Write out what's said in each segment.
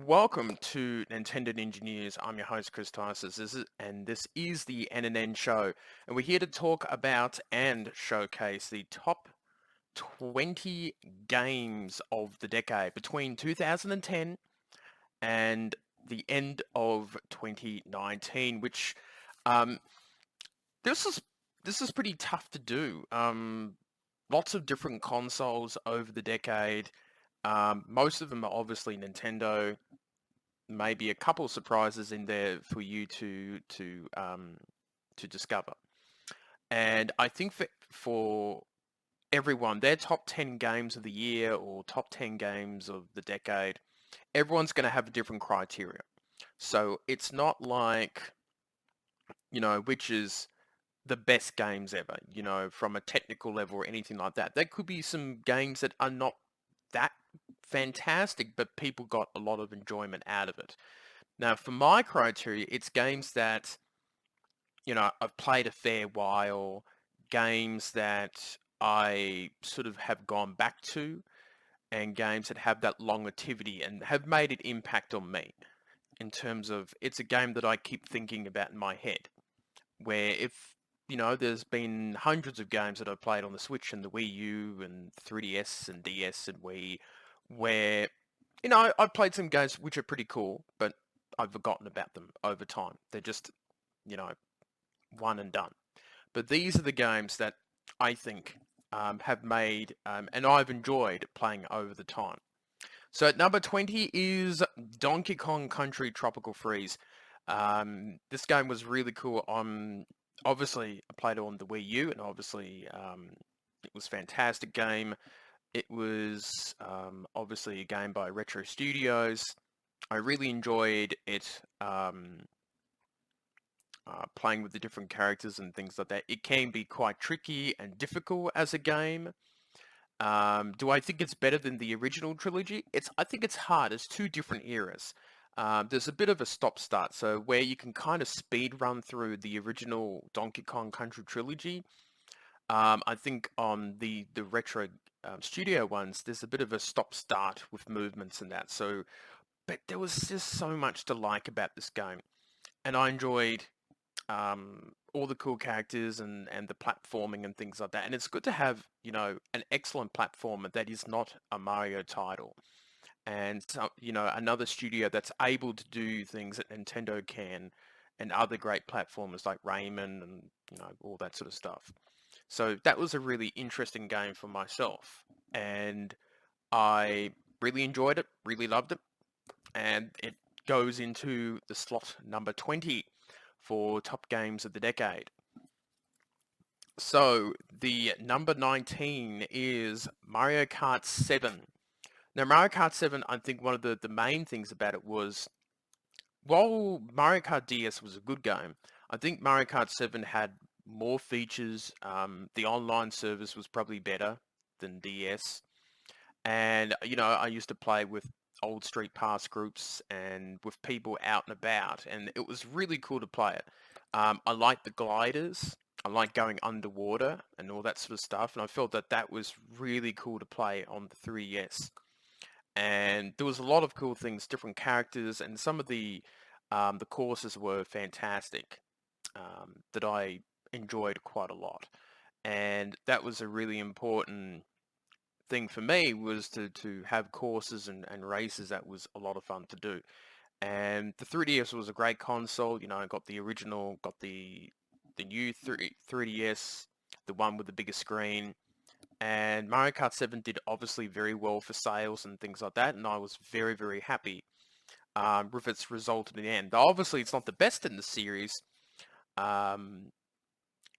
Welcome to Nintendo Ninja News. I'm your host, Chris Tices, this is the NNN show, and we're here to talk about and showcase the top 20 games of the decade between 2010 and the end of 2019, which um, this is this is pretty tough to do. Lots of different consoles over the decade. Most of them are obviously Nintendo. Maybe a couple surprises in there for you to discover. And I think for everyone, their top 10 games of the year or top 10 games of the decade, everyone's going to have a different criteria. So it's not like, which is the best games ever, from a technical level or anything like that. There could be some games that are not that fantastic, but people got a lot of enjoyment out of it. Now, for my criteria, it's games that, I've played a fair while, games that I sort of have gone back to, and games that have that longevity and have made an impact on me in terms of it's a game that I keep thinking about in my head. Where if, there's been hundreds of games that I've played on the Switch and the Wii U and 3DS and DS and Wii, where I've played some games which are pretty cool, but I've forgotten about them over time. They're just, you know, one and done. But these are the games that I think have made and I've enjoyed playing over the time. So at number 20 is Donkey Kong Country Tropical Freeze. This game was really cool. Obviously I played it on the Wii U, and obviously it was a fantastic game. It was obviously a game by Retro Studios. I really enjoyed it, playing with the different characters and things like that. It can be quite tricky and difficult as a game. Do I think it's better than the original trilogy? I think it's hard. It's two different eras. There's a bit of a stop-start, so where you can kind of speed run through the original Donkey Kong Country trilogy. I think on the retro studio ones, there's a bit of a stop-start with movements and that. So, but there was just so much to like about this game, and I enjoyed all the cool characters and the platforming and things like that. And it's good to have, an excellent platformer that is not a Mario title. And, so, another studio that's able to do things that Nintendo can and other great platformers like Rayman and, all that sort of stuff. So that was a really interesting game for myself. And I really enjoyed it, really loved it. And it goes into the slot number 20 for top games of the decade. So the number 19 is Mario Kart 7. Now Mario Kart 7, I think one of the main things about it was, while Mario Kart DS was a good game, I think Mario Kart 7 had more features. The online service was probably better than DS. And, I used to play with old Street Pass groups and with people out and about, and it was really cool to play it. I like the gliders. I like going underwater and all that sort of stuff, and I felt that that was really cool to play on the 3DS. And there was a lot of cool things, different characters, and some of the courses were fantastic, that I enjoyed quite a lot. And that was a really important thing for me, was to have courses and races. That was a lot of fun to do. And the 3DS was a great console. I got the original, got the new 3DS, the one with the bigger screen. And Mario Kart 7 did obviously very well for sales and things like that, and I was very, very happy with its result in the end. Obviously, it's not the best in the series, um,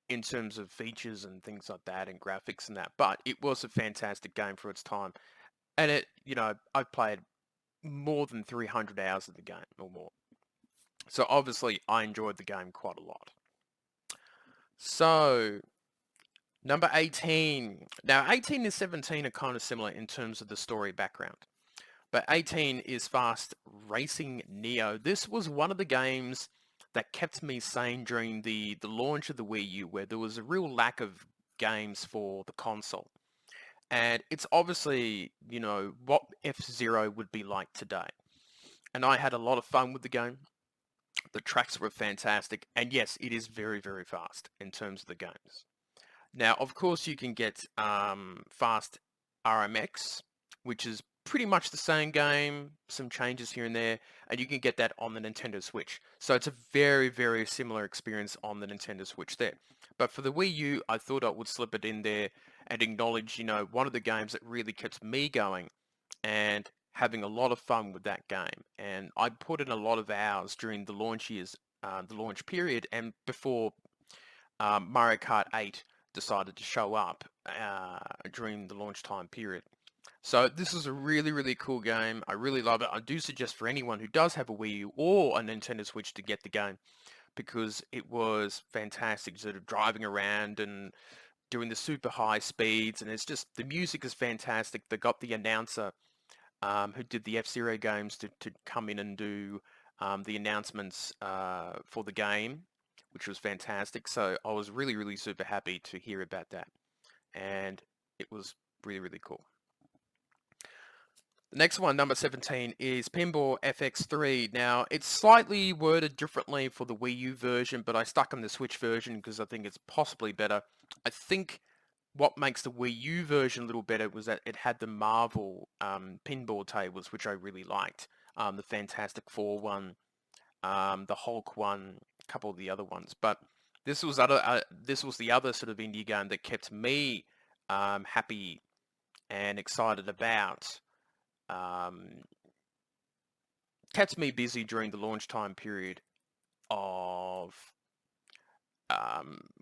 in terms of features and things like that and graphics and that, but it was a fantastic game for its time. And I've played more than 300 hours of the game or more. So obviously I enjoyed the game quite a lot. So number 18. Now 18 and 17 are kind of similar in terms of the story background. But 18 is Fast Racing Neo. This was one of the games that kept me sane during the launch of the Wii U, where there was a real lack of games for the console. And it's obviously, what F-Zero would be like today. and I had a lot of fun with the game. The tracks were fantastic, and yes, it is very, very fast in terms of the games. Now, of course, you can get fast RMX, which is pretty much the same game, some changes here and there, and you can get that on the Nintendo Switch. So it's a very, very similar experience on the Nintendo Switch there. But for the Wii U, I thought I would slip it in there and acknowledge, one of the games that really kept me going and having a lot of fun with that game. And I put in a lot of hours during the launch years, the launch period, and before Mario Kart 8 decided to show up during the launch time period. So this is a really, really cool game. I really love it. I do suggest for anyone who does have a Wii U or a Nintendo Switch to get the game because it was fantastic, sort of driving around and doing the super high speeds, and it's just the music is fantastic. They got the announcer who did the F-Zero games to come in and do the announcements for the game, which was fantastic. So I was really, really super happy to hear about that. And it was really, really cool. The next one, number 17, is Pinball FX3. Now, it's slightly worded differently for the Wii U version, but I stuck on the Switch version because I think it's possibly better. I think what makes the Wii U version a little better was that it had the Marvel pinball tables, which I really liked. The Fantastic Four one, the Hulk one, a couple of the other ones. But this was the other sort of indie game that kept me happy and excited about. Kept me busy during the launch time period of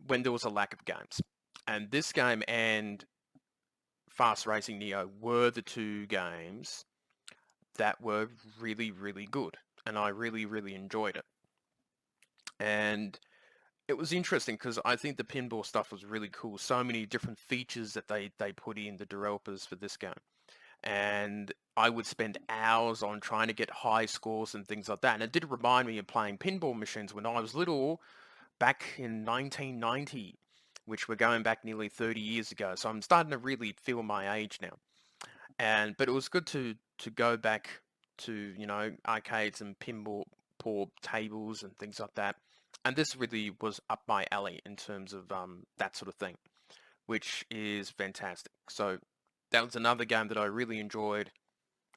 when there was a lack of games. And this game and Fast Racing Neo were the two games that were really, really good. And I really, really enjoyed it. And it was interesting because I think the pinball stuff was really cool. So many different features that they put in, the developers for this game. And I would spend hours on trying to get high scores and things like that. And it did remind me of playing pinball machines when I was little back in 1990, which we're going back nearly 30 years ago. So I'm starting to really feel my age now. But it was good to go back to, arcades and pinball tables and things like that. And this really was up my alley in terms of that sort of thing, which is fantastic. So that was another game that I really enjoyed.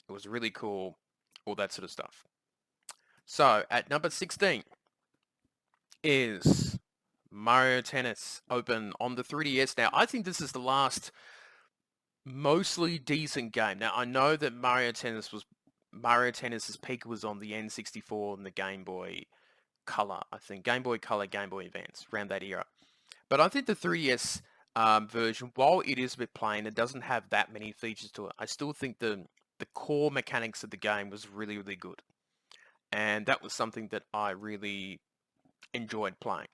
It was really cool, all that sort of stuff. So at number 16 is Mario Tennis Open on the 3DS. Now, I think this is the last mostly decent game. Now, I know that Mario Tennis's peak was on the N64 and the Game Boy Color, I think. Game Boy Color, Game Boy Advance, around that era. But I think the 3DS version, while it is a bit plain, it doesn't have that many features to it. I still think the core mechanics of the game was really, really good. And that was something that I really enjoyed playing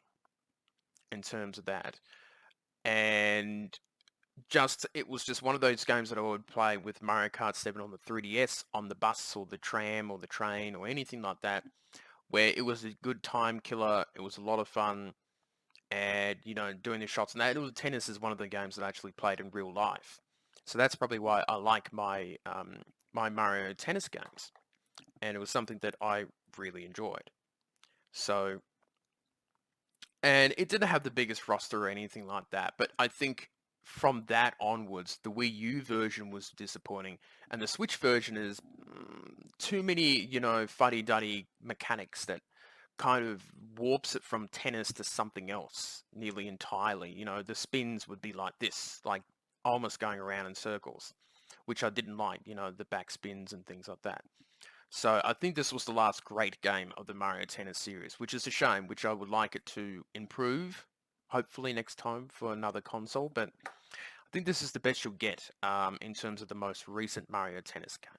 in terms of that. And it was just one of those games that I would play with Mario Kart 7 on the 3DS, on the bus or the tram or the train or anything like that, where it was a good time killer. It was a lot of fun. And, doing the shots. And tennis is one of the games that I actually played in real life. So that's probably why I like my my Mario Tennis games. And it was something that I really enjoyed. So, and it didn't have the biggest roster or anything like that. But I think from that onwards, the Wii U version was disappointing. And the Switch version is too many, fuddy-duddy mechanics that kind of warps it from tennis to something else nearly entirely. The spins would be like this, like almost going around in circles, which I didn't like, the back spins and things like that. So I think this was the last great game of the Mario Tennis series, which is a shame, which I would like it to improve, hopefully next time for another console. But I think this is the best you'll get in terms of the most recent Mario Tennis game.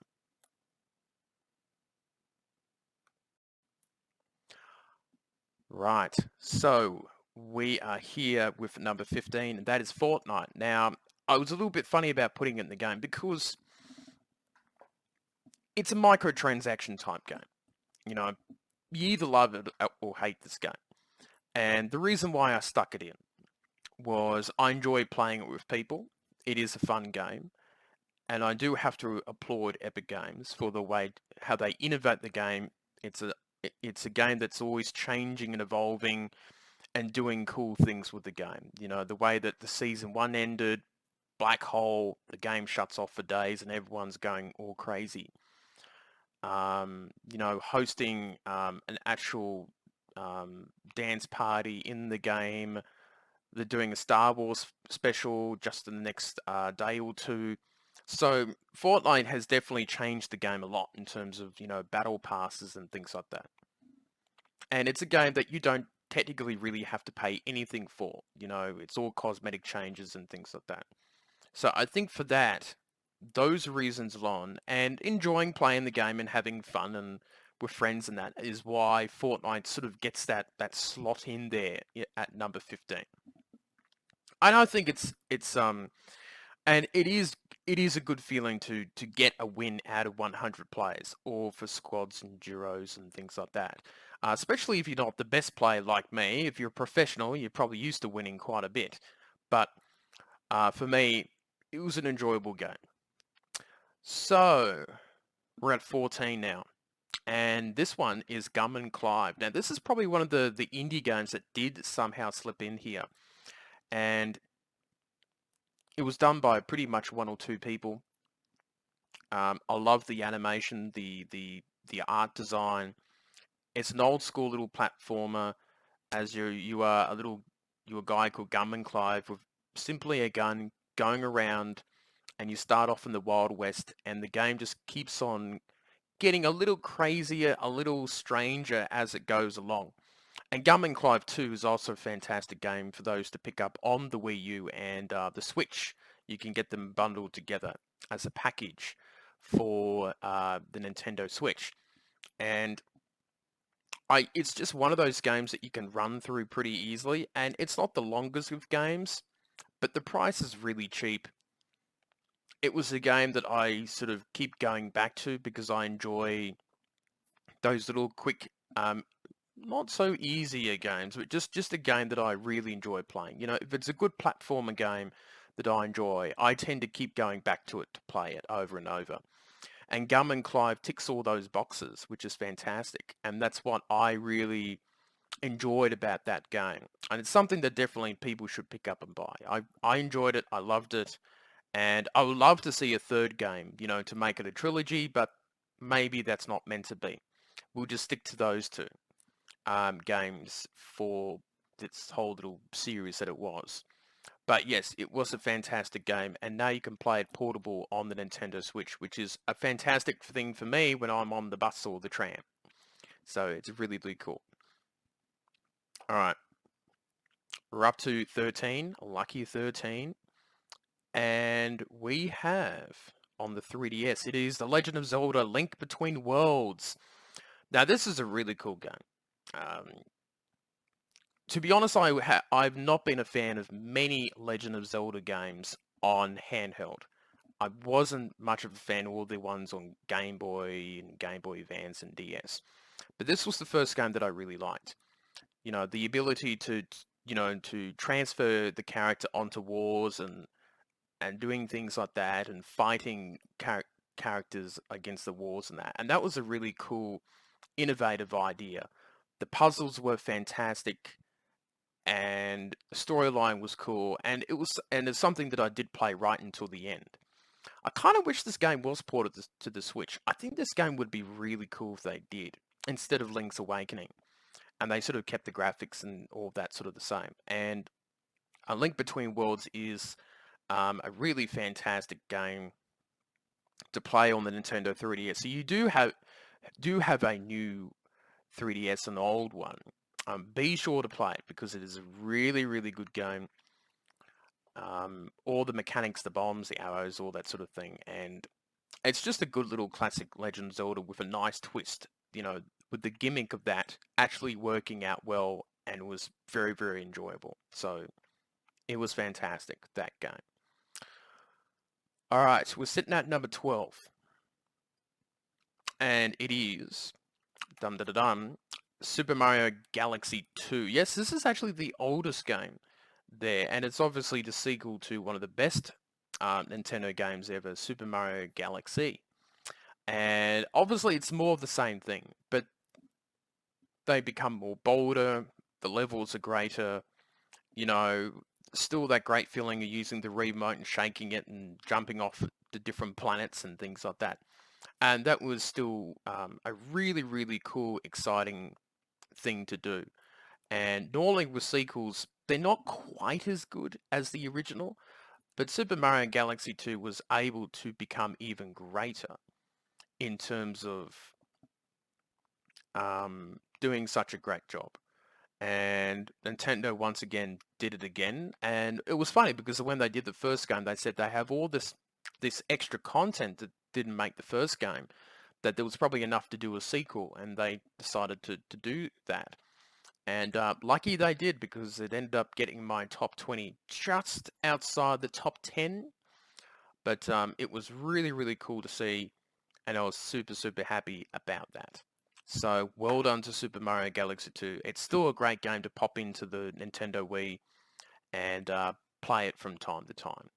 Right, so we are here with number 15, and that is Fortnite. Now, I was a little bit funny about putting it in the game because it's a microtransaction type game. You either love it or hate this game. And the reason why I stuck it in was I enjoy playing it with people. It is a fun game. and I do have to applaud Epic Games for the way how they innovate the game. It's a game that's always changing and evolving and doing cool things with the game. You know, the way that the season 1 ended, black hole, the game shuts off for days and everyone's going all crazy. You know, hosting an actual dance party in the game. They're doing a Star Wars special just in the next day or two. So Fortnite has definitely changed the game a lot in terms of, you know, battle passes and things like that. And it's a game that you don't technically really have to pay anything for. You know, it's all cosmetic changes and things like that. So I think for that, those reasons alone, and enjoying playing the game and having fun and with friends and that is why Fortnite sort of gets that slot in there at number 15. And I think and it is a good feeling to get a win out of 100 players or for squads and duos and things like that. Especially if you're not the best player like me. If you're a professional, you're probably used to winning quite a bit. But for me, it was an enjoyable game. So we're at 14 now. And this one is Gum and Clive. Now, this is probably one of the indie games that did somehow slip in here. And it was done by pretty much one or two people. I love the animation, the art design. It's an old school little platformer. As you are a guy called Gum and Clive with simply a gun going around, and you start off in the Wild West, and the game just keeps on getting a little crazier, a little stranger as it goes along. And Gum and Clive 2 is also a fantastic game for those to pick up on the Wii U and the Switch. You can get them bundled together as a package for the Nintendo Switch. And it's just one of those games that you can run through pretty easily, and it's not the longest of games, but the price is really cheap. It was a game that I sort of keep going back to because I enjoy those little quick, not so easier games, but just a game that I really enjoy playing. You know, if it's a good platformer game that I enjoy, I tend to keep going back to it to play it over and over. And Gum and Clive ticks all those boxes, which is fantastic. And that's what I really enjoyed about that game. And it's something that definitely people should pick up and buy. I enjoyed it. I loved it. And I would love to see a third game, you know, to make it a trilogy, but maybe that's not meant to be. We'll just stick to those two games for this whole little series that it was. But yes, it was a fantastic game, and now you can play it portable on the Nintendo Switch, which is a fantastic thing for me when I'm on the bus or the tram. So it's really, really cool. All right, we're up to 13, lucky 13, and we have on the 3DS, it is The Legend of Zelda: Link Between Worlds. Now, this is a really cool game. To be honest, I've not been a fan of many Legend of Zelda games on handheld. I wasn't much of a fan of all the ones on Game Boy and Game Boy Advance and DS. But this was the first game that I really liked. You know, the ability to transfer the character onto wars and doing things like that and fighting characters against the wars and that. And that was a really cool, innovative idea. The puzzles were fantastic and the storyline was cool, and it's something that I did play right until the end. I kind of wish this game was ported to the Switch. I think this game would be really cool if they did, instead of Link's Awakening, and they sort of kept the graphics and all that sort of the same. And A Link Between Worlds is a really fantastic game to play on the Nintendo 3DS. So you do have a new 3DS and an old one. Be sure to play it because it is a really, really good game. All the mechanics, the bombs, the arrows, all that sort of thing. And it's just a good little classic Legend of Zelda with a nice twist, you know, with the gimmick of that actually working out well, and it was very, very enjoyable. So it was fantastic, that game. All right, we're sitting at number 12. And it is dum da da dum Super Mario Galaxy 2. Yes, this is actually the oldest game there, and it's obviously the sequel to one of the best Nintendo games ever, Super Mario Galaxy. And obviously it's more of the same thing, but they become more bolder, the levels are greater, you know, still that great feeling of using the remote and shaking it and jumping off the different planets and things like that. And that was still a really, really cool, exciting thing to do. And normally with sequels, they're not quite as good as the original, but Super Mario Galaxy 2 was able to become even greater in terms of doing such a great job. And Nintendo once again did it again. And it was funny because when they did the first game, they said they have all this extra content that didn't make the first game, that there was probably enough to do a sequel, and they decided to do that. And lucky they did, because it ended up getting my top 20 just outside the top 10. But it was really, really cool to see, and I was super, super happy about that. So well done to Super Mario Galaxy 2. It's still a great game to pop into the Nintendo Wii and play it from time to time.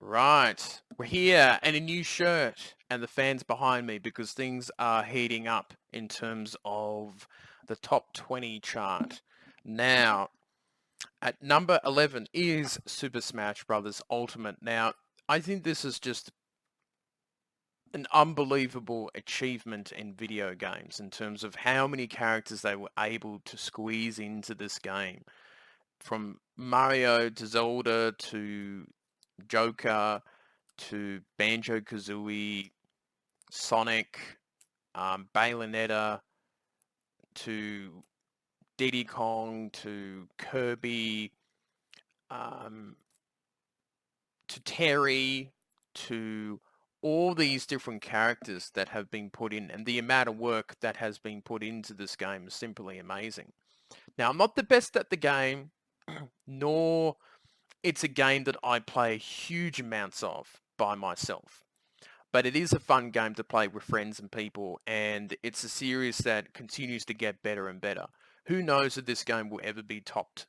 Right, we're here, and a new shirt, and the fans behind me, because things are heating up in terms of the top 20 chart. Now, at number 11 is Super Smash Bros. Ultimate. Now, I think this is just an unbelievable achievement in video games in terms of how many characters they were able to squeeze into this game. From Mario to Zelda to Joker to Banjo-Kazooie, Sonic, Bayonetta, to Diddy Kong, to Kirby, to Terry, to all these different characters that have been put in, and the amount of work that has been put into this game is simply amazing. Now, I'm not the best at the game, nor it's a game that I play huge amounts of by myself. But it is a fun game to play with friends and people, and it's a series that continues to get better and better. Who knows if this game will ever be topped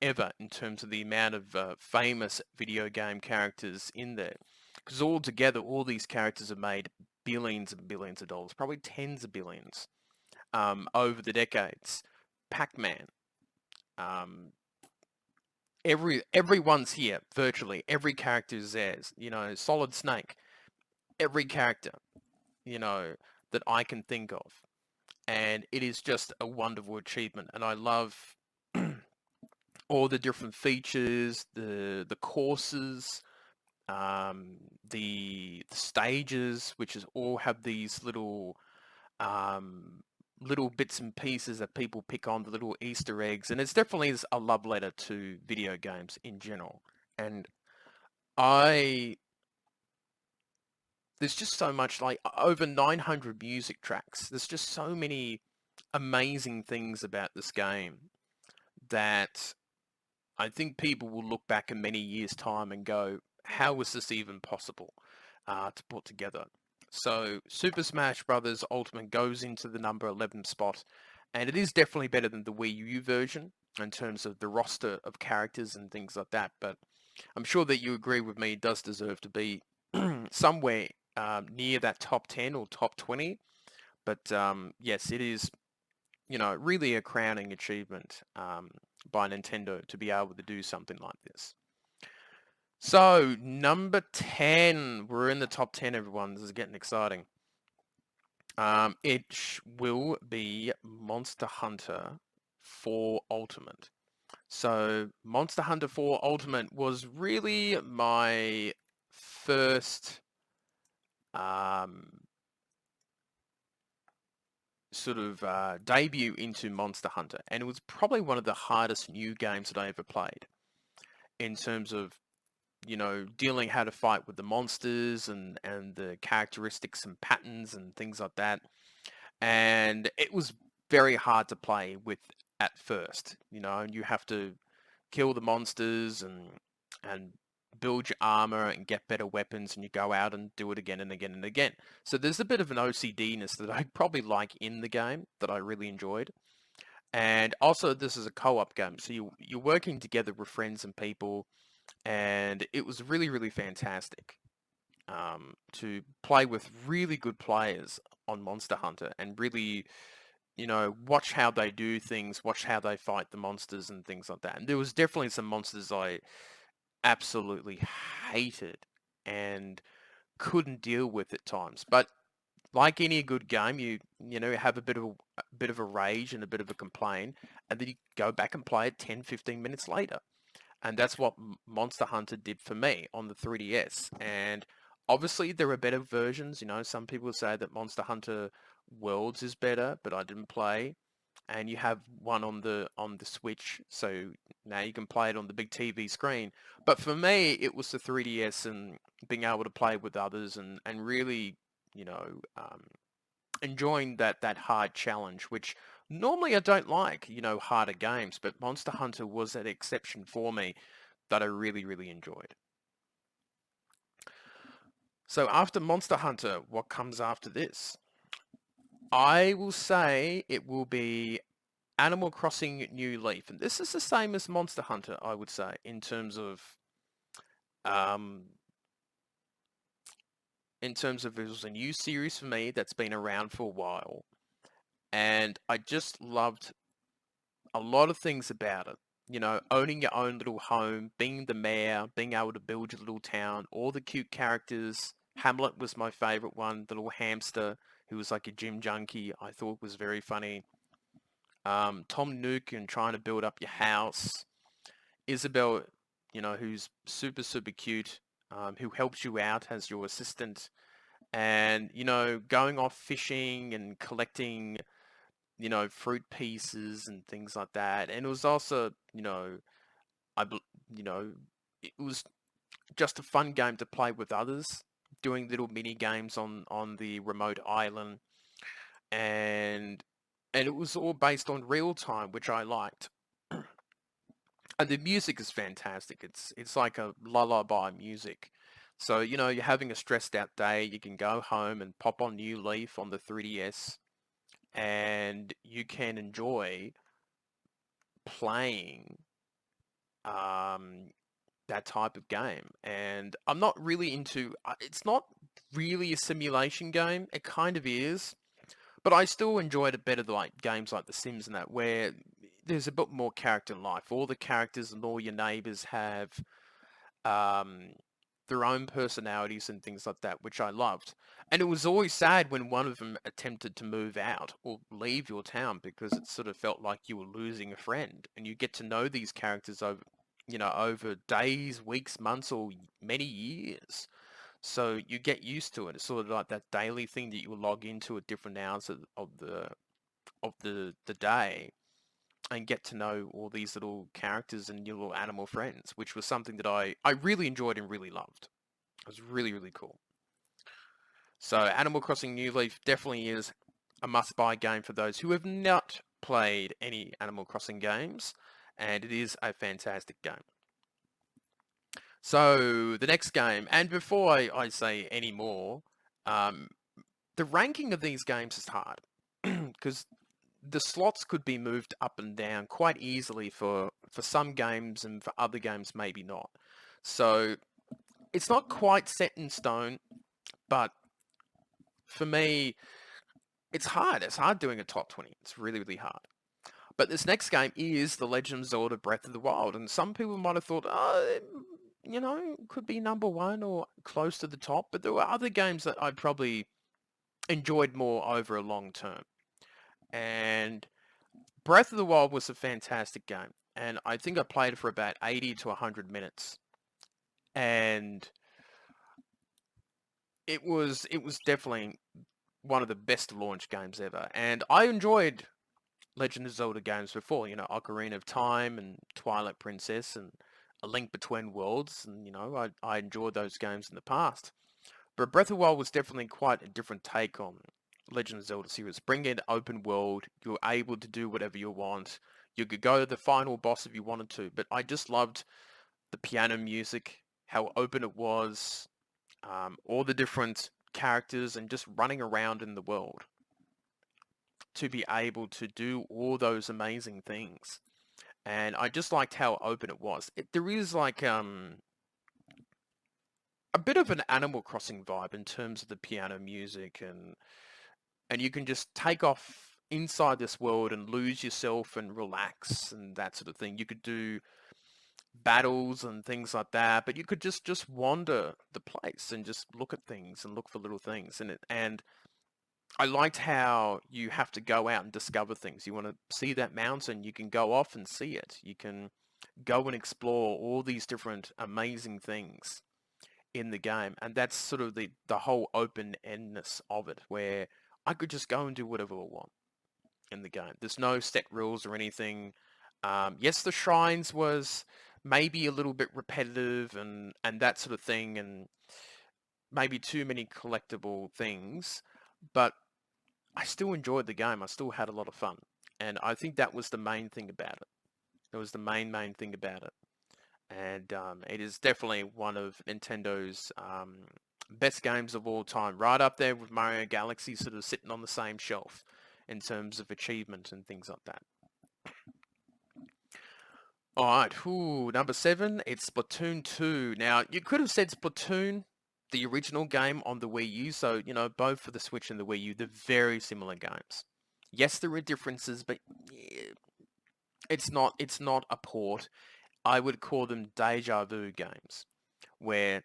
ever in terms of the amount of famous video game characters in there. Because all together, all these characters have made billions and billions of dollars, probably tens of billions over the decades. Pac-Man, everyone's here virtually. Every character is theirs. You know, Solid Snake. Every character, you know, that I can think of, and it is just a wonderful achievement. And I love all the different features, the courses, the stages, which is all have these little little bits and pieces that people pick on, the little Easter eggs, and it's definitely a love letter to video games in general. And I there's just so much, like over 900 music tracks. There's just so many amazing things about this game that I think people will look back in many years' time and go, how was this even possible to put together? So Super Smash Bros. Ultimate goes into the number 11 spot, and it is definitely better than the Wii U version in terms of the roster of characters and things like that. But I'm sure that you agree with me, it does deserve to be somewhere near that top 10 or top 20. But yes, it is, you know, really a crowning achievement by Nintendo to be able to do something like this. So, number 10. We're in the top 10, everyone. This is getting exciting. It will be Monster Hunter 4 Ultimate. So, Monster Hunter 4 Ultimate was really my first sort of debut into Monster Hunter, and it was probably one of the hardest new games that I ever played in terms of, you know, dealing how to fight with the monsters and the characteristics and patterns and things like that. And it was very hard to play with at first, you know, and you have to kill the monsters and build your armor and get better weapons, and you go out and do it again and again and again. So there's a bit of an OCD-ness that I probably like in the game that I really enjoyed. And also this is a co-op game, so you're working together with friends and people, and it was really, really fantastic to play with really good players on Monster Hunter and really, watch how they do things, watch how they fight the monsters and things like that. And there was definitely some monsters I absolutely hated and couldn't deal with at times. But like any good game, you have a bit of a rage and a bit of a complaint, and then you go back and play it 10, 15 minutes later. And that's what Monster Hunter did for me on the 3DS. And obviously there are better versions. Some people say that Monster Hunter Worlds is better, but I didn't play. And you have one on the Switch, so now you can play it on the big TV screen. But for me, it was the 3DS and being able to play with others and really, you know, um, enjoying that hard challenge, which normally I don't like, harder games, but Monster Hunter was that exception for me that I really, really enjoyed. So after Monster Hunter, what comes after this? I will say it will be Animal Crossing New Leaf, and this is the same as Monster Hunter, I would say, um, in terms of it was a new series for me that's been around for a while, and I just loved a lot of things about it. Owning your own little home, being the mayor, being able to build your little town, all the cute characters. Hamlet was my favorite one, the little hamster who was like a gym junkie. I thought was very funny. Tom Nook and trying to build up your house. Isabel, who's super, super cute, who helps you out as your assistant. And, going off fishing and collecting, fruit pieces and things like that. And it was also, I, bel- you know, it was just a fun game to play with others, doing little mini games on the remote island, and it was all based on real time, which I liked. And the music is fantastic. It's like a lullaby music. So, you're having a stressed out day, you can go home and pop on New Leaf on the 3DS and you can enjoy playing um, that type of game. And I'm not really into it's not really a simulation game. It kind of is, but I still enjoyed it better than like games like The Sims and that, where there's a bit more character in life. All the characters and all your neighbors have um, their own personalities and things like that, which I loved. And it was always sad when one of them attempted to move out or leave your town because it sort of felt like you were losing a friend. And you get to know these characters over days, weeks, months, or many years. So you get used to it. It's sort of like that daily thing that you log into at different hours of the day and get to know all these little characters and your little animal friends, which was something that I really enjoyed and really loved. It was really, really cool. So Animal Crossing New Leaf definitely is a must-buy game for those who have not played any Animal Crossing games, and it is a fantastic game. So the next game, and before I say any more, um, the ranking of these games is hard because the slots could be moved up and down quite easily for some games and for other games maybe not. So it's not quite set in stone, but for me, it's hard. It's hard doing a top 20. It's really, really hard. But this next game is The Legend of Zelda Breath of the Wild, and some people might have thought, oh, could be number one or close to the top, but there were other games that I probably enjoyed more over a long term. And Breath of the Wild was a fantastic game, and I think I played it for about 80 to 100 minutes, and it was definitely one of the best launch games ever. And I enjoyed Legend of Zelda games before, Ocarina of Time and Twilight Princess and A Link Between Worlds, and I enjoyed those games in the past. But Breath of the Wild was definitely quite a different take on Legend of Zelda series. Bring in open world, you're able to do whatever you want. You could go to the final boss if you wanted to, but I just loved the piano music, how open it was, all the different characters, and just running around in the world to be able to do all those amazing things. and I just liked how open it was. There is like a bit of an Animal Crossing vibe in terms of the piano music, and you can just take off inside this world and lose yourself and relax and that sort of thing. You could do battles and things like that, but you could just wander the place and just look at things and look for little things. And I liked how you have to go out and discover things. You want to see that mountain, you can go off and see it. You can go and explore all these different amazing things in the game, and that's sort of the whole open-endedness of it, where I could just go and do whatever I want in the game. There's no set rules or anything. Yes, the shrines was maybe a little bit repetitive and that sort of thing, and maybe too many collectible things, but I still enjoyed the game. I still had a lot of fun, and I think that was the main thing about it. It was the main thing about it, and it is definitely one of Nintendo's best games of all time, right up there with Mario Galaxy, sort of sitting on the same shelf in terms of achievement and things like that. All right, number 7, it's Splatoon 2. Now, you could have said Splatoon, the original game on the Wii U, so, both for the Switch and the Wii U, they're very similar games. Yes, there are differences, but it's not a port. I would call them deja vu games, where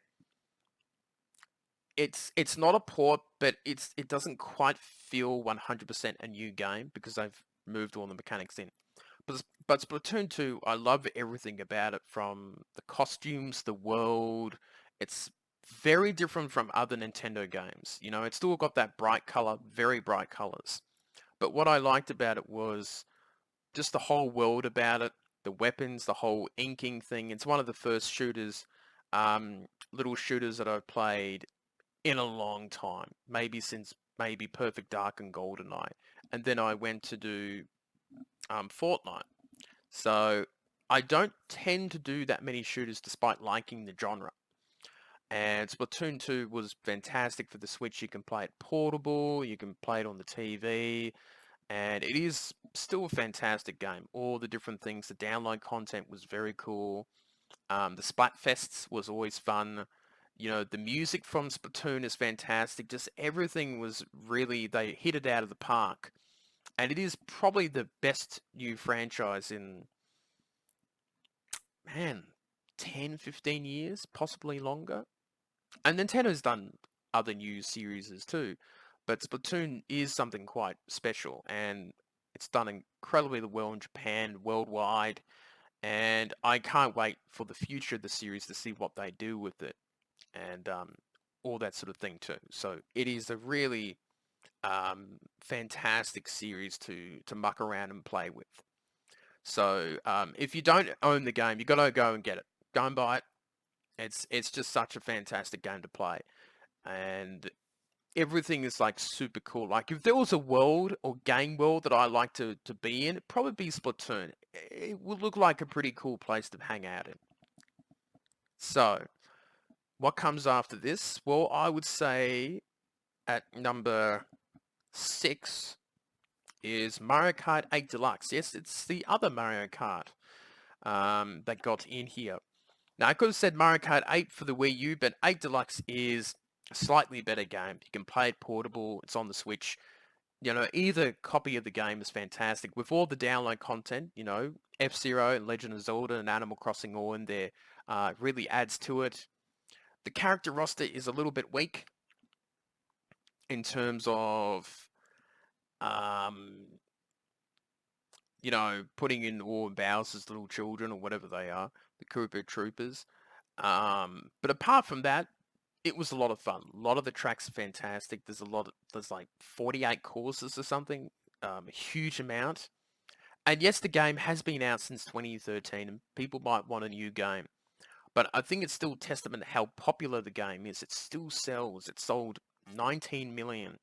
it's not a port, but it doesn't quite feel 100% a new game because they've moved all the mechanics in. But Splatoon 2, I love everything about it, from the costumes, the world. It's very different from other Nintendo games. It's still got that bright color, very bright colors. But what I liked about it was just the whole world about it, the weapons, the whole inking thing. It's one of the first little shooters that I've played in a long time, maybe since maybe Perfect Dark and GoldenEye. And then I went to do Fortnite. So I don't tend to do that many shooters despite liking the genre. And Splatoon 2 was fantastic for the Switch. You can play it portable, you can play it on the TV, and it is still a fantastic game. All the different things, the download content was very cool. The Splatfests was always fun. The music from Splatoon is fantastic. Just everything was really, they hit it out of the park. And it is probably the best new franchise in, man, 10, 15 years, possibly longer. And Nintendo's done other new series too, but Splatoon is something quite special, and it's done incredibly well in Japan, worldwide, and I can't wait for the future of the series to see what they do with it, and all that sort of thing too. So it is a really fantastic series to muck around and play with. So if you don't own the game, you got to go and get it. Go and buy it. It's just such a fantastic game to play, and everything is like super cool. Like if there was a world or game world that I like to be in, it'd probably be Splatoon. It would look like a pretty cool place to hang out in. So what comes after this? Well, I would say at number 6 is Mario Kart 8 Deluxe. Yes, it's the other Mario Kart that got in here. Now, I could have said Mario Kart 8 for the Wii U, but 8 Deluxe is a slightly better game. You can play it portable. It's on the Switch. Either copy of the game is fantastic. With all the download content, F-Zero and Legend of Zelda and Animal Crossing all in there, really adds to it. The character roster is a little bit weak in terms of, putting in all Bowser's little children or whatever they are, the Koopa Troopers. But apart from that, it was a lot of fun. A lot of the tracks are fantastic. There's like 48 courses or something, a huge amount. And yes, the game has been out since 2013, and people might want a new game. But I think it's still testament to how popular the game is. It still sells. It sold 19 million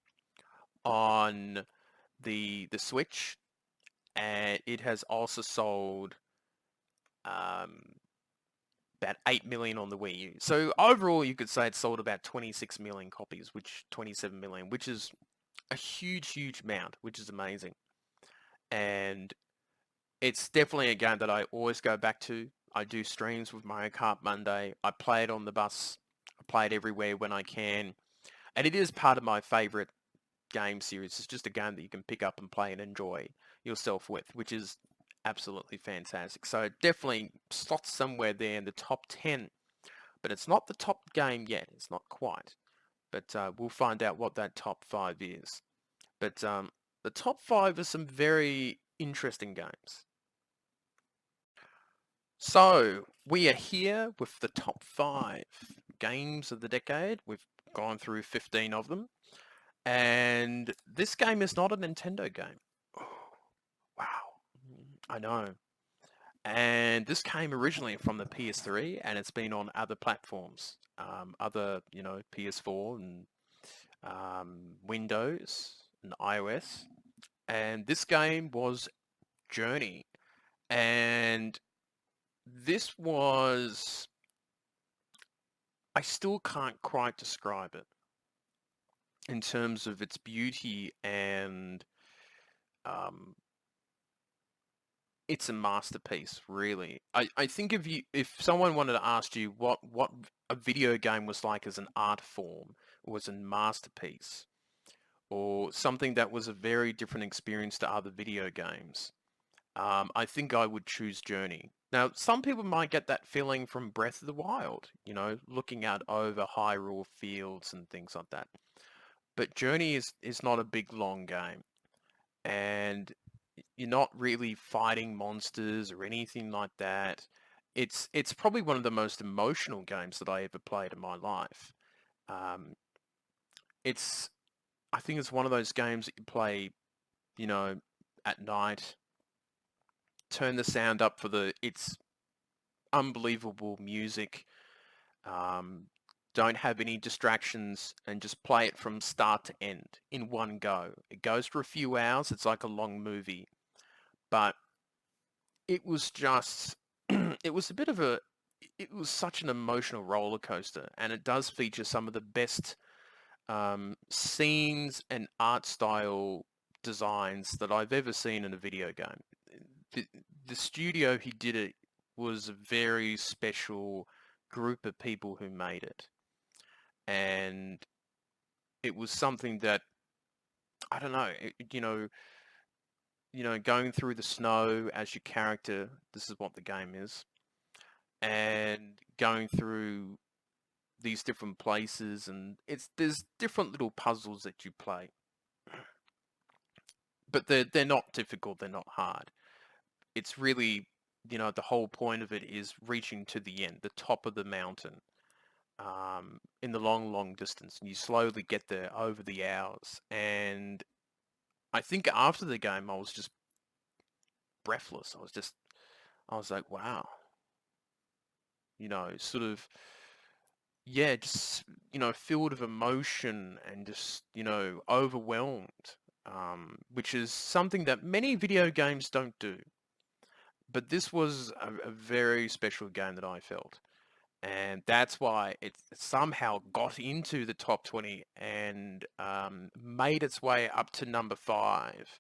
on the Switch, and it has also sold about 8 million on the Wii U. So overall, you could say it sold about 26 million copies, 27 million, which is a huge amount, which is amazing. And It's definitely a game that I always go back to. I do streams with Mario Kart Monday. I play it on the bus. I play it everywhere when I can. And it is part of my favorite game series. It's just a game that you can pick up and play and enjoy yourself with, which is absolutely fantastic. So it definitely slots somewhere there in the top 10, but it's not the top game yet. It's not quite. But we'll find out what that top 5 is. But the top 5 are some very interesting games. So we are here with the top 5 games of the decade. We've gone through 15 of them. And this game is not a Nintendo game. Wow. I know. And this came originally from the PS3, and it's been on other platforms, other, PS4 and Windows and iOS. And this game was Journey. And this was, I still can't quite describe it in terms of its beauty, and it's a masterpiece, really. I think if someone wanted to ask you what a video game was like as an art form, or was a masterpiece, or something that was a very different experience to other video games, I think I would choose Journey. Now, some people might get that feeling from Breath of the Wild, looking out over Hyrule fields and things like that. But Journey is not a big, long game. And you're not really fighting monsters or anything like that. It's probably one of the most emotional games that I ever played in my life. Um, it's I think it's one of those games that you play, at night, turn the sound up for its unbelievable music. Um, don't have any distractions and just play it from start to end in one go. It goes for a few hours. It's like a long movie, but it was just it was a bit of a it was such an emotional roller coaster, and it does feature some of the best scenes and art style designs that I've ever seen in a video game. The, the studio who did it was a very special group of people who made it, and it was something that I don't know, going through the snow as your character. This is what the game is, and going through these different places, and there's different little puzzles that you play, but they're not difficult, they're not hard. It's really, the whole point of it is reaching to the end, the top of the mountain, in the long, long distance, and you slowly get there over the hours. And I think after the game, I was just breathless. I was like, wow, sort of, yeah, just, filled of emotion and just, overwhelmed, which is something that many video games don't do. But this was a very special game that I felt. And that's why it somehow got into the top 20 and made its way up to number 5.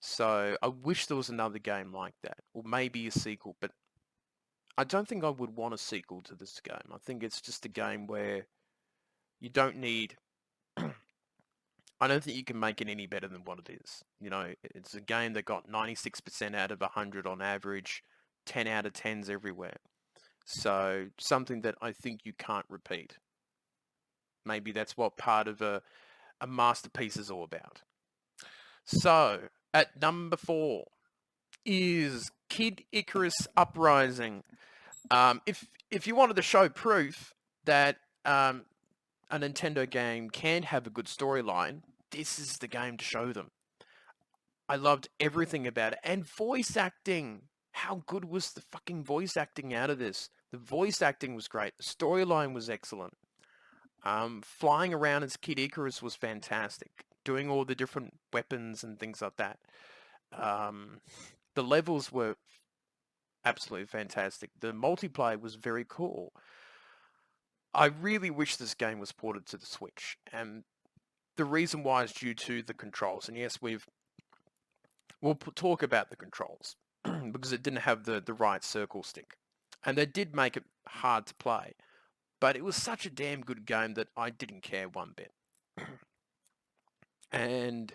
So I wish there was another game like that, or maybe a sequel, but I don't think I would want a sequel to this game. I think it's just a game where you don't need... I don't think you can make it any better than what it is. It's a game that got 96% out of 100 on average, 10 out of 10s everywhere. So something that I think you can't repeat. Maybe that's what part of a masterpiece is all about. So at number 4 is Kid Icarus Uprising. If you wanted to show proof that a Nintendo game can have a good storyline, this is the game to show them. I loved everything about it. And voice acting. How good was the fucking voice acting out of this? The voice acting was great. The storyline was excellent. Flying around as Kid Icarus was fantastic. Doing all the different weapons and things like that. The levels were absolutely fantastic. The multiplayer was very cool. I really wish this game was ported to the Switch, and the reason why is due to the controls. And yes, we'll talk about the controls. because it didn't have the right circle stick. And they did make it hard to play. But it was such a damn good game that I didn't care one bit. And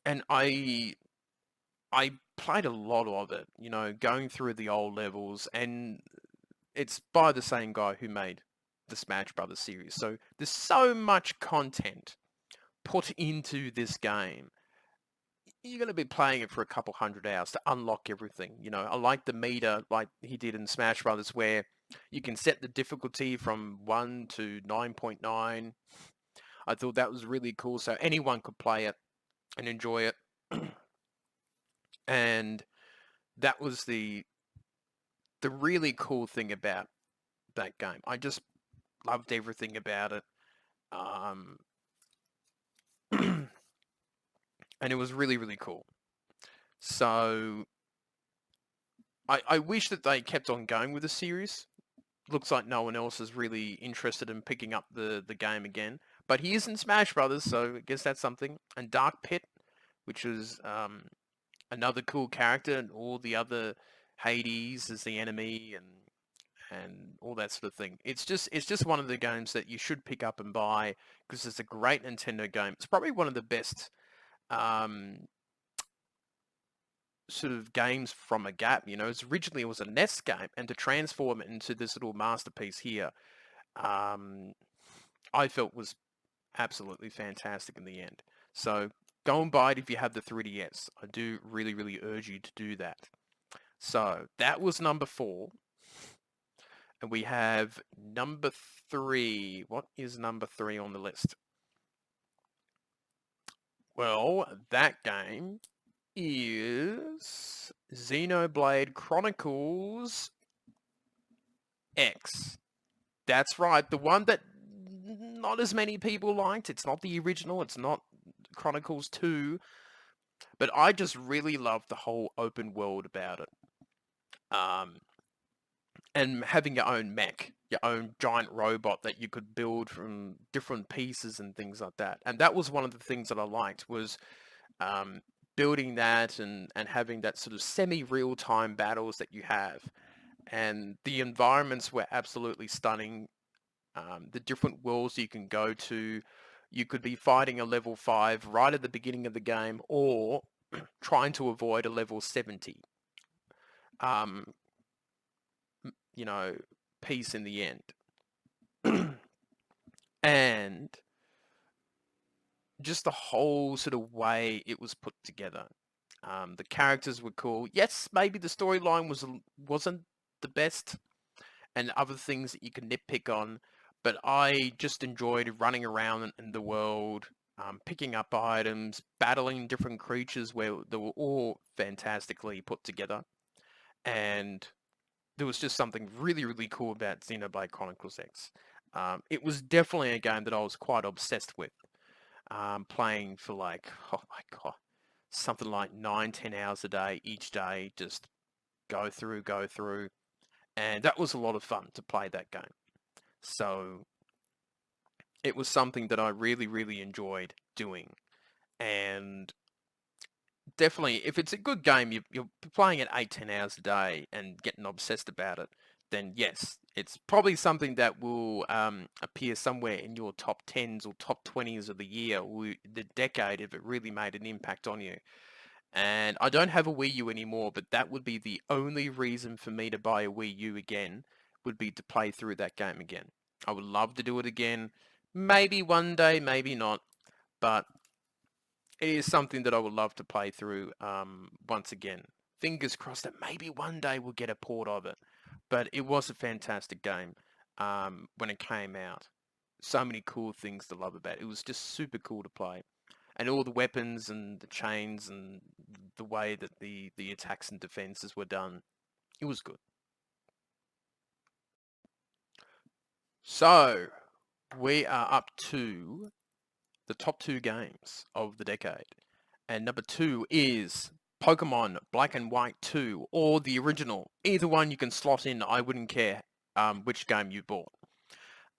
and I played a lot of it, you know, going through the old levels, and it's by the same guy who made the Smash Brothers series. So there's so much content put into this game. You're going to be playing it for a couple hundred hours to unlock everything. You know, I like the meter like he did in Smash Brothers where you can set the difficulty from 1 to 9.9. I thought that was really cool, so anyone could play it and enjoy it. And that was the really cool thing about that game. I just loved everything about it. And it was really, really cool. So I wish that they kept on going with the series. Looks like no one else is really interested in picking up the game again. But he is in Smash Brothers, so I guess that's something. And Dark Pit, which is another cool character, and all the other Hades is the enemy, and all that sort of thing. It's just one of the games that you should pick up and buy because it's a great Nintendo game. It's probably one of the best sort of games from a gap. You know, originally it was a NES game, and to transform it into this little masterpiece here, I felt was absolutely fantastic in the end. So go and buy it if you have the 3DS. I do really, really urge you to do that. So that was number 4. And we have number 3. What is number 3 on the list? Well, that game is Xenoblade Chronicles X. That's right, the one that not as many people liked. It's not the original, it's not Chronicles 2, but I just really loved the whole open world about it. And having your own mech, your own giant robot that you could build from different pieces and things like that. And that was one of the things that I liked was building that and having that sort of semi-real-time battles that you have. And the environments were absolutely stunning. The different worlds you can go to. You could be fighting a level 5 right at the beginning of the game, or trying to avoid a level 70. You know, piece in the end. And just the whole sort of way it was put together. The characters were cool. Yes, maybe the storyline wasn't the best, and other things that you can nitpick on, but I just enjoyed running around in the world, picking up items, battling different creatures where they were all fantastically put together. And there was just something really, really cool about Xenoblade Chronicles X. It was definitely a game that I was quite obsessed with. Playing for like, oh my god, something like 9-10 hours a day, each day, just go through. And that was a lot of fun to play that game. So it was something that I really, really enjoyed doing. And definitely, if it's a good game, you're playing it 8-10 hours a day and getting obsessed about it, then yes, it's probably something that will appear somewhere in your top 10s or top 20s of the year or the decade if it really made an impact on you. And I don't have a Wii U anymore, but that would be the only reason for me to buy a Wii U again, would be to play through that game again. I would love to do it again. Maybe one day, maybe not. But it is something that I would love to play through once again. Fingers crossed that maybe one day we'll get a port of it. But it was a fantastic game when it came out. So many cool things to love about it. It was just super cool to play. And all the weapons and the chains and the way that the attacks and defenses were done, it was good. So, we are up to the top 2 games of the decade. And number 2 is Pokemon Black and White 2, or the original. Either one you can slot in, I wouldn't care which game you bought.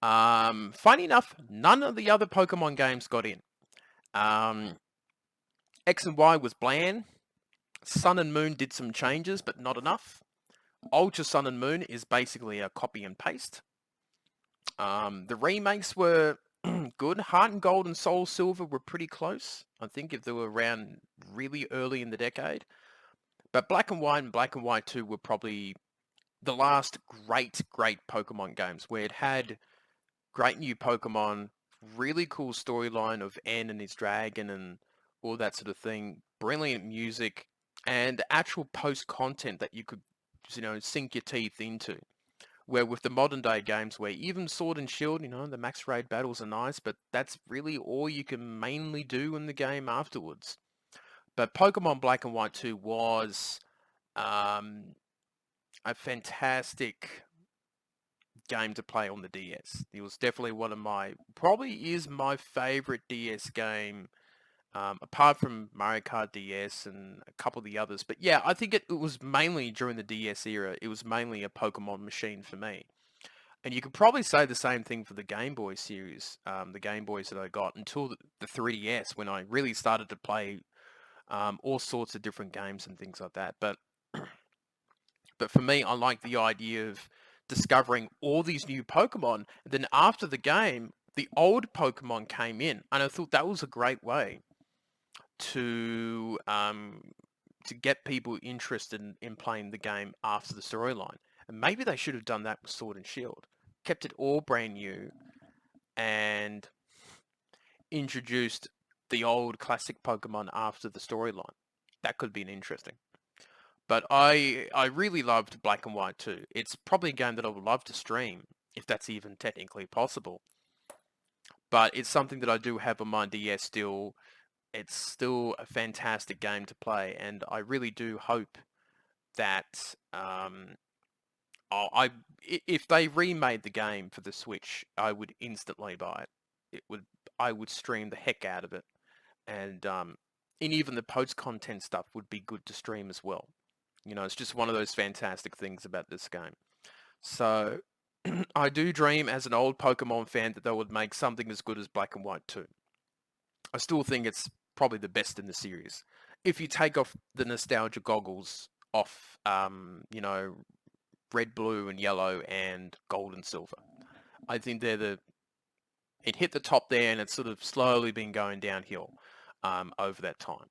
Funny enough, none of the other Pokemon games got in. X and Y was bland. Sun and Moon did some changes, but not enough. Ultra Sun and Moon is basically a copy and paste. The remakes were good. Heart and Gold and Soul Silver were pretty close. I think if they were around really early in the decade. But Black and White and Black and White 2 were probably the last great Pokemon games where it had great new Pokemon, really cool storyline of N and his dragon and all that sort of thing, brilliant music, and actual post content that you could, sink your teeth into. Where with the modern day games, where even Sword and Shield, the max raid battles are nice, but that's really all you can mainly do in the game afterwards. But Pokemon Black and White 2 was um, a fantastic game to play on the DS. It was definitely probably is my favorite DS game, apart from Mario Kart DS and a couple of the others. But yeah, I think it was mainly during the DS era, it was mainly a Pokemon machine for me. And you could probably say the same thing for the Game Boy series, the Game Boys that I got until the 3DS, when I really started to play all sorts of different games and things like that. But for me, I like the idea of discovering all these new Pokemon. And then after the game, the old Pokemon came in, and I thought that was a great way to get people interested in playing the game after the storyline. And maybe they should have done that with Sword and Shield, kept it all brand new, and introduced the old classic Pokemon after the storyline. That could have been interesting. But I really loved Black and White too. It's probably a game that I would love to stream, if that's even technically possible. But it's something that I do have on my DS still. It's still a fantastic game to play, and I really do hope that if they remade the game for the Switch, I would instantly buy it. I would stream the heck out of it, and even the post content stuff would be good to stream as well. It's just one of those fantastic things about this game. So I do dream as an old Pokemon fan that they would make something as good as Black and White 2. I still think it's probably the best in the series. If you take off the nostalgia goggles off, red, blue, and yellow, and gold and silver, I think it hit the top there, and it's sort of slowly been going downhill over that time.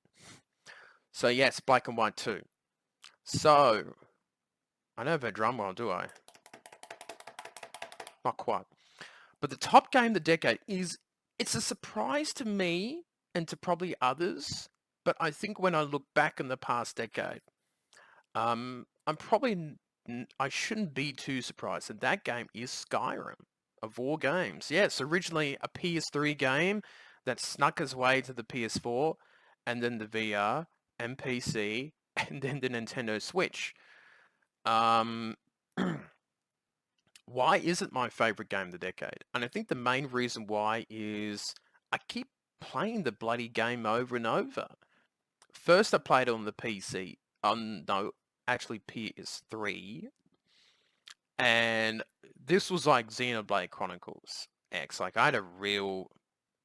So yes, Black and White 2. So, I don't have a drum roll, do I? Not quite. But the top game of the decade it's a surprise to me and to probably others, but I think when I look back in the past decade, I'm probably, I shouldn't be too surprised, and that game is Skyrim, of all games. Yes, originally a PS3 game that snuck its way to the PS4, and then the VR, and PC, and then the Nintendo Switch. Um, why is it my favorite game of the decade? And I think the main reason why is I keep playing the bloody game over and over. First, I played it on the PC. No, actually PS3. And this was like Xenoblade Chronicles X. Like, I had a real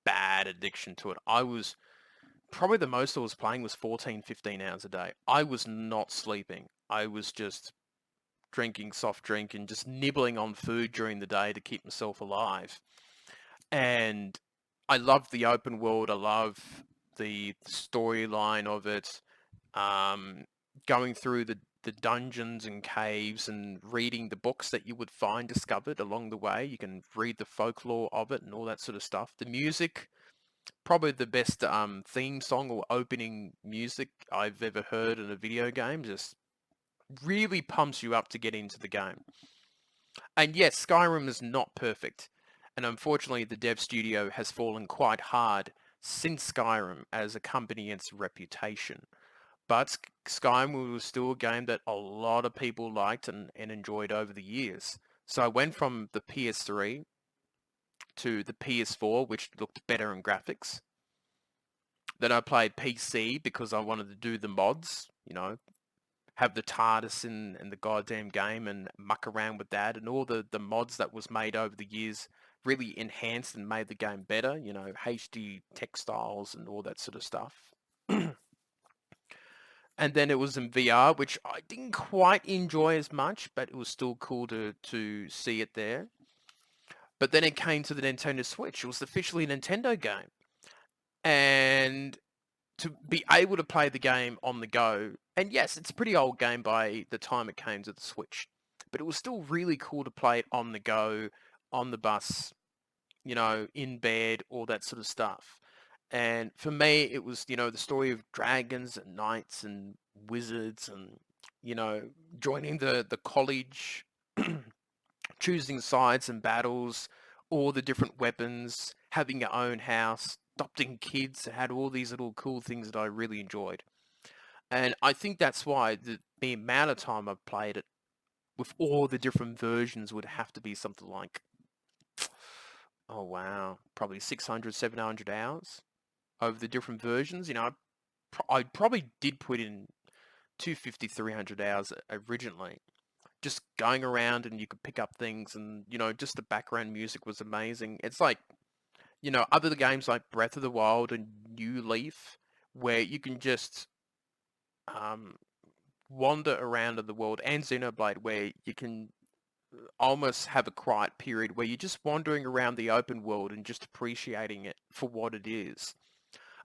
bad addiction to it. I was probably the most I was playing was 14, 15 hours a day. I was not sleeping. I was just drinking soft drink and just nibbling on food during the day to keep myself alive. And I love the open world. I love the storyline of it. Going through the dungeons and caves and reading the books that you would find discovered along the way. You can read the folklore of it and all that sort of stuff. The music, probably the best theme song or opening music I've ever heard in a video game. Just really pumps you up to get into the game. And yes, Skyrim is not perfect. And unfortunately, the dev studio has fallen quite hard since Skyrim as a company and its reputation. But Skyrim was still a game that a lot of people liked and enjoyed over the years. So I went from the PS3 to the PS4, which looked better in graphics. Then I played PC because I wanted to do the mods, have the TARDIS in the goddamn game and muck around with that, and all the mods that was made over the years really enhanced and made the game better, HD textiles and all that sort of stuff. And then it was in VR, which I didn't quite enjoy as much, but it was still cool to see it there. But then it came to the Nintendo Switch. It was officially a Nintendo game. And to be able to play the game on the go, and yes, it's a pretty old game by the time it came to the Switch, but it was still really cool to play it on the go, on the bus, in bed, all that sort of stuff. And for me, it was, the story of dragons and knights and wizards and, joining the college, choosing sides and battles, all the different weapons, having your own house, adopting kids. It had all these little cool things that I really enjoyed. And I think that's why the amount of time I've played it with all the different versions would have to be something like, oh wow, probably 600, 700 hours over the different versions. I probably did put in 250, 300 hours originally. Just going around and you could pick up things and, just the background music was amazing. It's like, other games like Breath of the Wild and New Leaf, where you can just um, wander around in the world, and Xenoblade, where you can almost have a quiet period where you're just wandering around the open world and just appreciating it for what it is.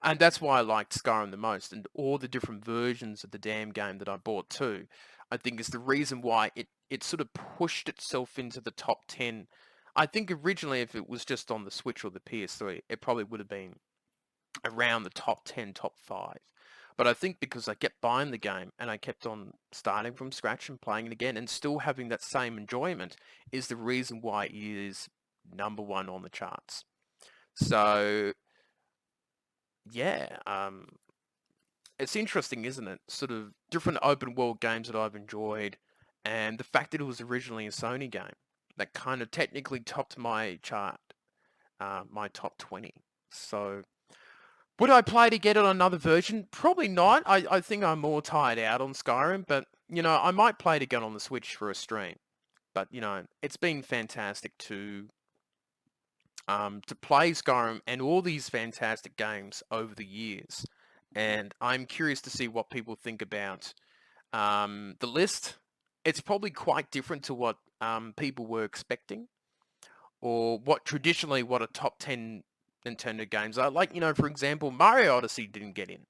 And that's why I liked Skyrim the most, and all the different versions of the damn game that I bought too, I think is the reason why it sort of pushed itself into the top 10. I think originally if it was just on the Switch or the PS3, it probably would have been around the top 10, top 5. But I think because I kept buying the game and I kept on starting from scratch and playing it again and still having that same enjoyment is the reason why it is number one on the charts. So yeah, it's interesting, isn't it? Sort of different open world games that I've enjoyed, and the fact that it was originally a Sony game that kind of technically topped my chart, my top 20. So would I play to get on another version? Probably not. I think I'm more tired out on Skyrim, but I might play to get on the Switch for a stream. But it's been fantastic to play Skyrim and all these fantastic games over the years. And I'm curious to see what people think about the list. It's probably quite different to what people were expecting, or what a top 10 Nintendo games are. Like, for example, Mario Odyssey didn't get in.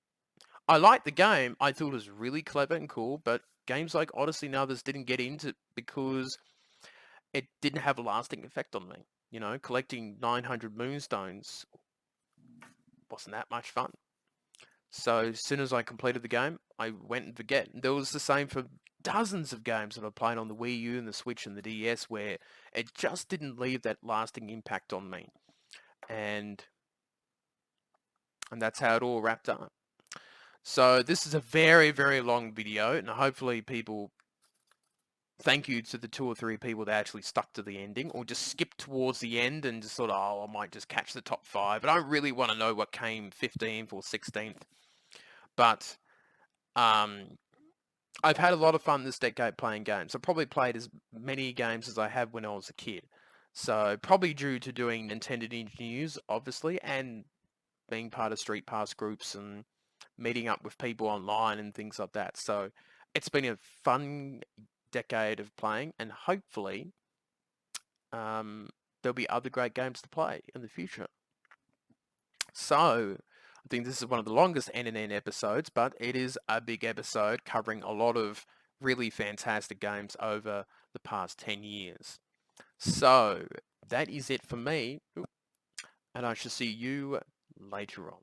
I liked the game. I thought it was really clever and cool, but games like Odyssey and others didn't get into because it didn't have a lasting effect on me. Collecting 900 moonstones wasn't that much fun. So as soon as I completed the game, I went and forget. And there was the same for dozens of games that I played on the Wii U and the Switch and the DS where it just didn't leave that lasting impact on me. And that's how it all wrapped up. So this is a very, very long video, and hopefully people, thank you to the 2 or 3 people that actually stuck to the ending, or just skipped towards the end and just thought, oh, I might just catch the top 5. But I don't really want to know what came 15th or 16th. But I've had a lot of fun this decade playing games. I've probably played as many games as I have when I was a kid. So probably due to doing Nintendo Ninja News, obviously, and being part of Street Pass groups and meeting up with people online and things like that. So it's been a fun decade of playing, and hopefully there'll be other great games to play in the future. So I think this is one of the longest NNN episodes, but it is a big episode covering a lot of really fantastic games over the past 10 years. So that is it for me, and I shall see you later on.